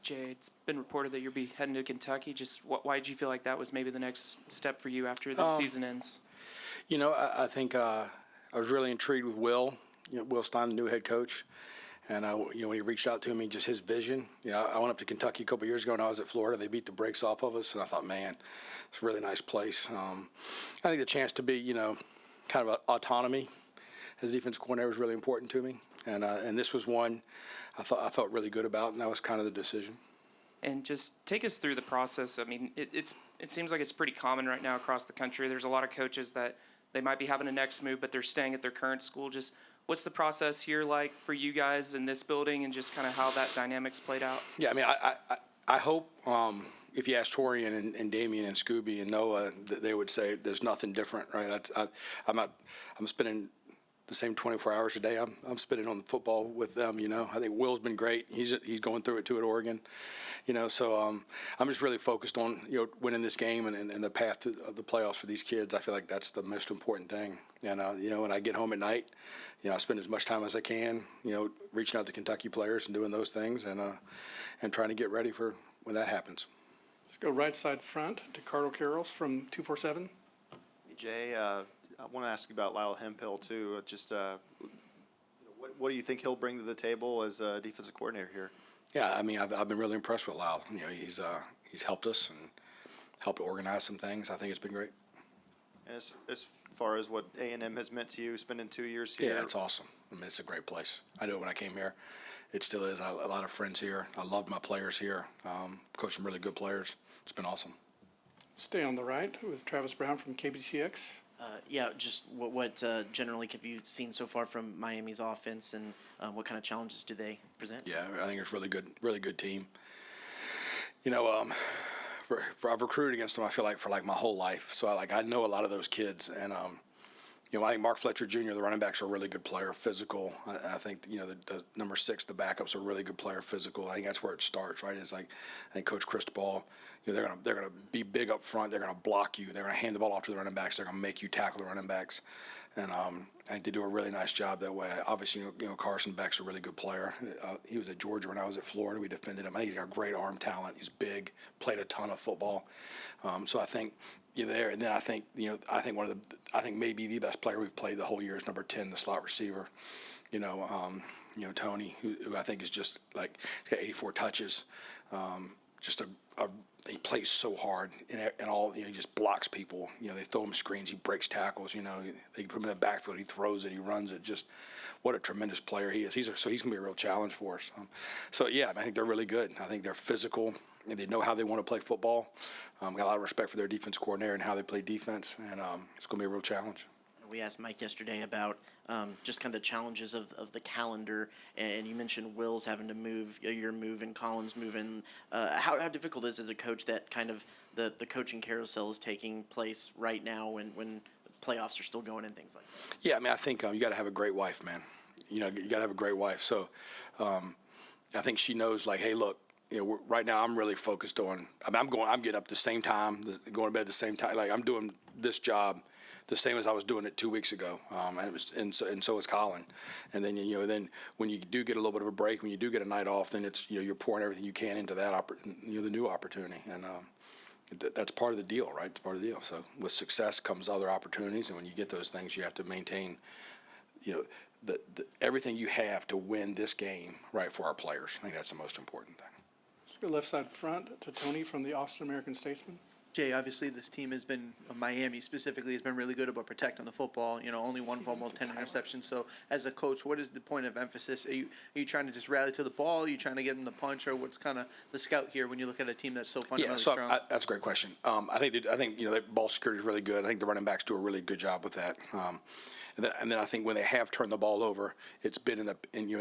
Jay, it's been reported that you'll be heading to Kentucky. Just why did you feel like that was maybe the next step for you after this season ends? I think I was really intrigued with Will. Will Stein, the new head coach. And, when he reached out to me, just his vision. I went up to Kentucky a couple years ago when I was at Florida. They beat the brakes off of us, and I thought, man, it's a really nice place. I think the chance to be, kind of autonomy as defense coordinator was really important to me. And this was one I felt really good about, and that was kind of the decision. And just take us through the process. I mean, it seems like it's pretty common right now across the country. There's a lot of coaches that they might be having a next move, but they're staying at their current school. Just what's the process here like for you guys in this building, and just kind of how that dynamic's played out? Yeah, I mean, I hope if you ask Torian and Damian and Scooby and Noah, they would say there's nothing different, right? I'm spending the same 24 hours a day I'm spending on football with them. I think Will's been great. He's going through it too at Oregon. So I'm just really focused on winning this game and the path to the playoffs for these kids. I feel like that's the most important thing. And when I get home at night, I spend as much time as I can, reaching out to Kentucky players and doing those things and trying to get ready for when that happens. Let's go right side front to Carl Carroll from 247. Jay, I want to ask you about Lyle Hemphill too. What do you think he'll bring to the table as a defensive coordinator here? Yeah, I mean, I've been really impressed with Lyle. He's helped us and helped organize some things. I think it's been great. And as far as what A&M has meant to you, spending 2 years here. Yeah, it's awesome. I mean, it's a great place. I knew it when I came here. It still is. I have a lot of friends here. I love my players here. Coached some really good players. It's been awesome. Stay on the right with Travis Brown from KBTX. Just what generally have you seen so far from Miami's offense, and what kind of challenges do they present? Yeah, I think it's really good team. I've recruited against them, I feel like, for my whole life. So I know a lot of those kids, and I think Mark Fletcher Jr., the running backs, are a really good player, physical. I think the number 6, the backups, are a really good player, physical. I think that's where it starts, right? It's like I think Coach Cristobal, they're gonna be big up front. They're gonna block you. They're gonna hand the ball off to the running backs. They're gonna make you tackle the running backs, and I think they do a really nice job that way. Obviously, Carson Beck's a really good player. He was at Georgia when I was at Florida. We defended him. I think he's got great arm talent. He's big, played a ton of football. So I think you're there, and then I think maybe the best player we've played the whole year is number 10, the slot receiver. Tony, who I think is just he's got 84 touches. He plays so hard and all. He just blocks people. They throw him screens. He breaks tackles. They put him in the backfield. He throws it. He runs it. Just what a tremendous player he is. He's gonna be a real challenge for us. I think they're really good. I think they're physical. And they know how they want to play football. Got a lot of respect for their defense coordinator and how they play defense, and it's going to be a real challenge. We asked Mike yesterday about just kind of the challenges of the calendar, and you mentioned Will's having to move, your move, and Collins moving. How difficult is it as a coach that kind of the coaching carousel is taking place right now when playoffs are still going and things like that? Yeah, I mean, I think you got to have a great wife, man. You got to have a great wife. So I think she knows, hey, look. Right now I'm really focused on. I'm getting up the same time, going to bed at the same time. I'm doing this job the same as I was doing it 2 weeks ago, and so is Colin. And then then when you do get a little bit of a break, when you do get a night off, then it's you're pouring everything you can into that the new opportunity, and that's part of the deal, right? It's part of the deal. So with success comes other opportunities, and when you get those things, you have to maintain, the everything you have to win this game, right, for our players. I think that's the most important thing. Let's go left side front to Tony from the Austin American Statesman. Jay, obviously this team has been, Miami specifically, has been really good about protecting the football. Only one fumble, 10 interceptions. So as a coach, what is the point of emphasis? Are you trying to just rally to the ball? Are you trying to get them to punch? Or what's kind of the scout here when you look at a team that's so fundamentally strong? That's a great question. I think their ball security is really good. I think the running backs do a really good job with that. And then I think when they have turned the ball over, it's been in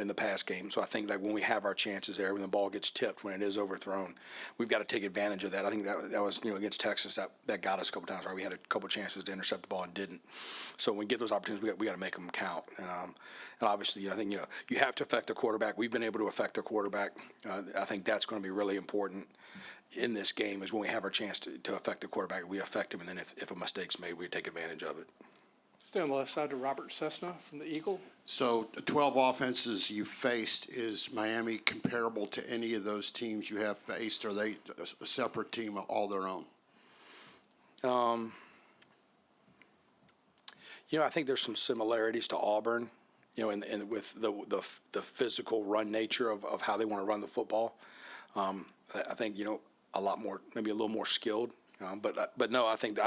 the past game. So I think when we have our chances there, when the ball gets tipped, when it is overthrown, we've got to take advantage of that. I think that was against Texas that got us a couple times, right? We had a couple chances to intercept the ball and didn't. So when we get those opportunities, we got to make them count. And obviously, I think you have to affect the quarterback. We've been able to affect the quarterback. I think that's going to be really important in this game is when we have our chance to affect the quarterback, we affect him, and then if a mistake's made, we take advantage of it. Stay on the left side to Robert Cessna from the Eagle. So 12 offenses you faced, is Miami comparable to any of those teams you have faced? Or are they a separate team all their own? I think there's some similarities to Auburn, and with the physical run nature of how they want to run the football. I think a lot more, maybe a little more skilled. But no, I think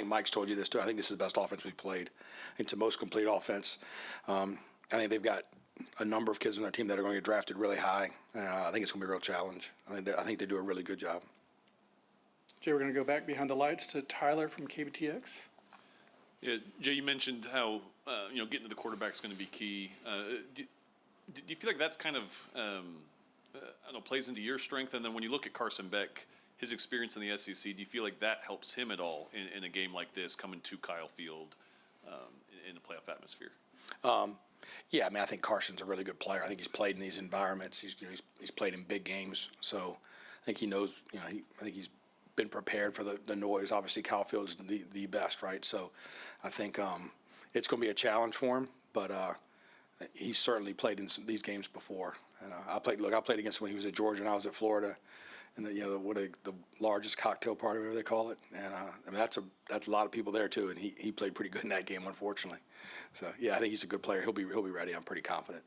Mike's told you this too. I think this is the best offense we've played. It's the most complete offense. I think they've got a number of kids on their team that are going to get drafted really high. I think it's going to be a real challenge. I think they do a really good job. Jay, we're going to go back behind the lights to Tyler from KBTX. Yeah, Jay, you mentioned how getting to the quarterback is going to be key. Do you feel like that's kind of plays into your strength? And then when you look at Carson Beck, his experience in the SEC, do you feel like that helps him at all in a game like this, coming to Kyle Field in a playoff atmosphere? Yeah, I think Carson's a really good player. I think he's played in these environments. He's played in big games, so I think he knows. I think he's been prepared for the noise. Obviously, Kyle Field is the best, right? So I think it's going to be a challenge for him, but he's certainly played in these games before. And I played against him when he was at Georgia and I was at Florida, and the largest cocktail party, whatever they call it. And that's a lot of people there too, and he played pretty good in that game, unfortunately. So yeah, I think he's a good player. He'll be ready. I'm pretty confident.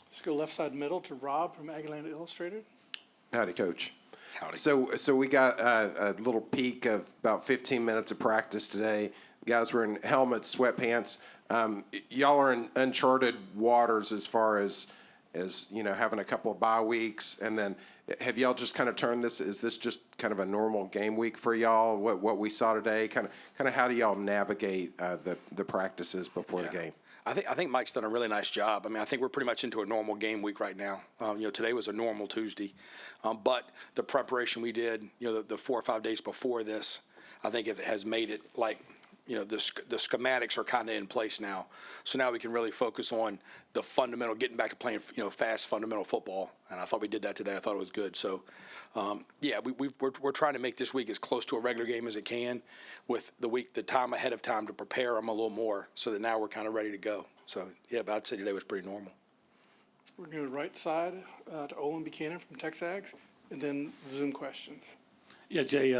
Let's go left side middle to Rob from Aggieland Illustrated. Howdy, Coach. Howdy. So we got a little peek of about 15 minutes of practice today. Guys were in helmets, sweatpants. Y'all are in uncharted waters as far as having a couple of bye weeks, and then have y'all just kind of turned this? Is this just kind of a normal game week for y'all? What we saw today, kind of how do y'all navigate the practices before the game? I think Mike's done a really nice job. I think we're pretty much into a normal game week right now. Today was a normal Tuesday, but the preparation we did, the 4 or 5 days before this, I think it has made it like, the schematics are kind of in place now. So now we can really focus on the fundamental, getting back to playing, fast fundamental football. And I thought we did that today. I thought it was good. So, we're trying to make this week as close to a regular game as it can, with the time ahead of time to prepare them a little more, so that now we're kind of ready to go. So yeah, but I'd say today was pretty normal. We're going to right side to Olin Buchanan from Texags, and then Zoom questions. Yeah, Jay,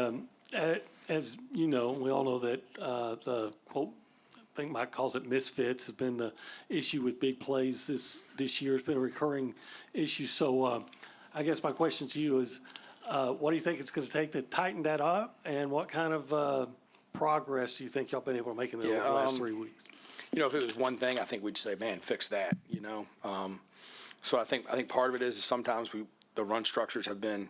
as you know, we all know that the quote, I think Mike calls it misfits, has been the issue with big plays this year. It's been a recurring issue. So I guess my question to you is, what do you think it's going to take to tighten that up, and what kind of progress do you think y'all been able to make in the last 3 weeks? If it was one thing, I think we'd say, man, fix that. So I think part of it is sometimes the run structures have been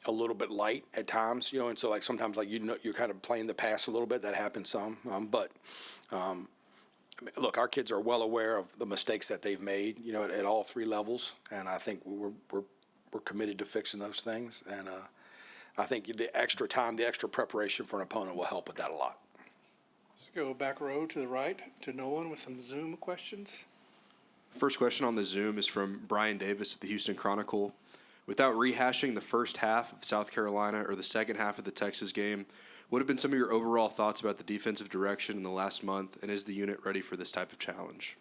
a little bit light at times, and so sometimes you're kind of playing the pass a little bit. That happens some, but look, our kids are well aware of the mistakes that they've made, at all 3 levels, and I think we're committed to fixing those things. And I think the extra time, the extra preparation for an opponent will help with that a lot. Let's go back row to the right to Nolan with some Zoom questions. First question on the Zoom is from Brian Davis of the Houston Chronicle. Without rehashing the first half of South Carolina or the second half of the Texas game, what have been some of your overall thoughts about the defensive direction in the last month, and is the unit ready for this type of challenge?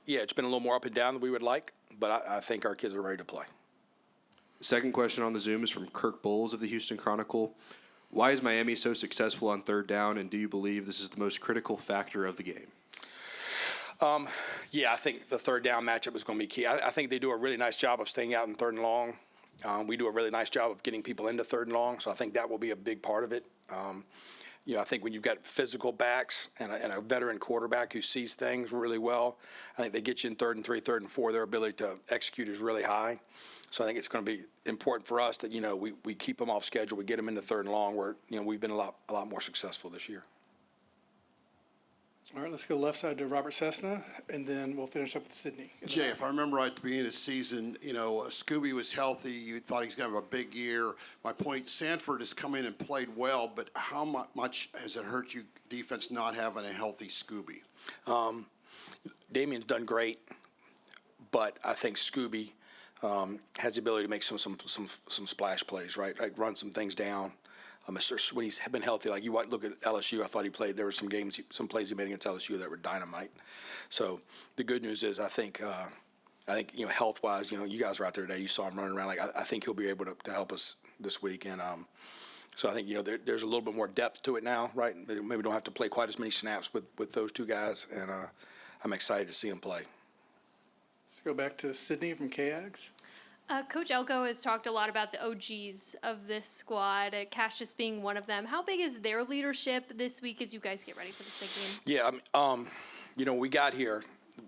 It's been a little more up and down than we would like, but I think our kids are ready to play. Second question on the Zoom is from Kirk Bowles of the Houston Chronicle. Why is Miami so successful on third down, and do you believe this is the most critical factor of the game? I think the third down matchup is going to be key. I think they do a really nice job of staying out in third and long. We do a really nice job of getting people into third and long, so I think that will be a big part of it. I think when you've got physical backs and a veteran quarterback who sees things really well, I think they get you in 3rd and 3, 3rd and 4. Their ability to execute is really high. So I think it's going to be important for us that, we keep them off schedule. We get them into 3rd and long where, we've been a lot more successful this year. All right, let's go left side to Robert Cessna, and then we'll finish up with Sydney. Jay, if I remember right at the beginning of the season, Scooby was healthy. You thought he's going to have a big year. My point, Sanford has come in and played well, but how much has it hurt you, defense, not having a healthy Scooby? Damien's done great, but I think Scooby has the ability to make some splash plays, right? Like run some things down. When he's been healthy, like look at LSU. I thought he played. There were some games, some plays he made against LSU that were dynamite. So the good news is, I think health wise, you guys were out there today. You saw him running around. Like I think he'll be able to help us this week. And so I think there's a little bit more depth to it now, right? Maybe don't have to play quite as many snaps with those two guys. And I'm excited to see him play. Let's go back to Sydney from KAGS. Coach Elko has talked a lot about the OGs of this squad, Cassius being one of them. How big is their leadership this week as you guys get ready for this big game? Yeah, we got here.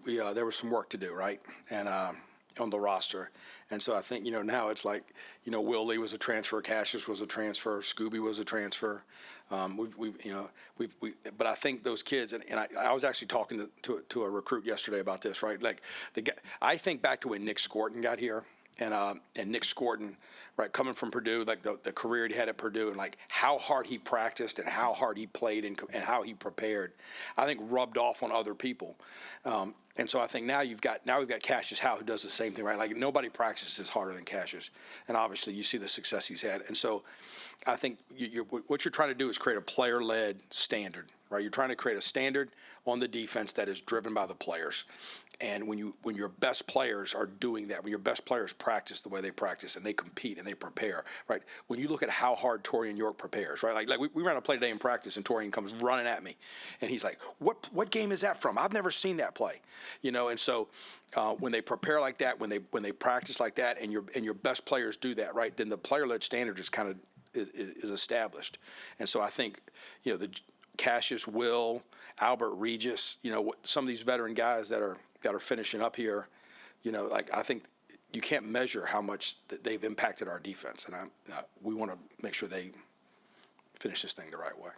There was some work to do, right? And on the roster. And so I think, now it's like, Will Lee was a transfer, Cassius was a transfer, Scooby was a transfer. But I think those kids, and I was actually talking to a recruit yesterday about this, right? Like I think back to when Nick Scorton got here. And Nick Scorton, right, coming from Purdue, like the career he had at Purdue, and like how hard he practiced and how hard he played and how he prepared, I think rubbed off on other people. And so I think now we've got Cassius Howe, who does the same thing, right? Like nobody practices harder than Cassius, and obviously you see the success he's had. And so I think what you're trying to do is create a player-led standard, right? You're trying to create a standard on the defense that is driven by the players. And when your best players are doing that, when your best players practice the way they practice and they compete and they prepare, right? When you look at how hard Torian York prepares, right? Like we ran a play today in practice and Torian comes running at me, and he's like, "What game is that from? I've never seen that play," And so when they prepare like that, when they practice like that, and your best players do that, right? Then the player-led standard is kind of is established. And so I think the Cassius, Will, Albert, Regis, some of these veteran guys that are finishing up here, I think you can't measure how much they've impacted our defense, and we want to make sure they finish this thing the right way.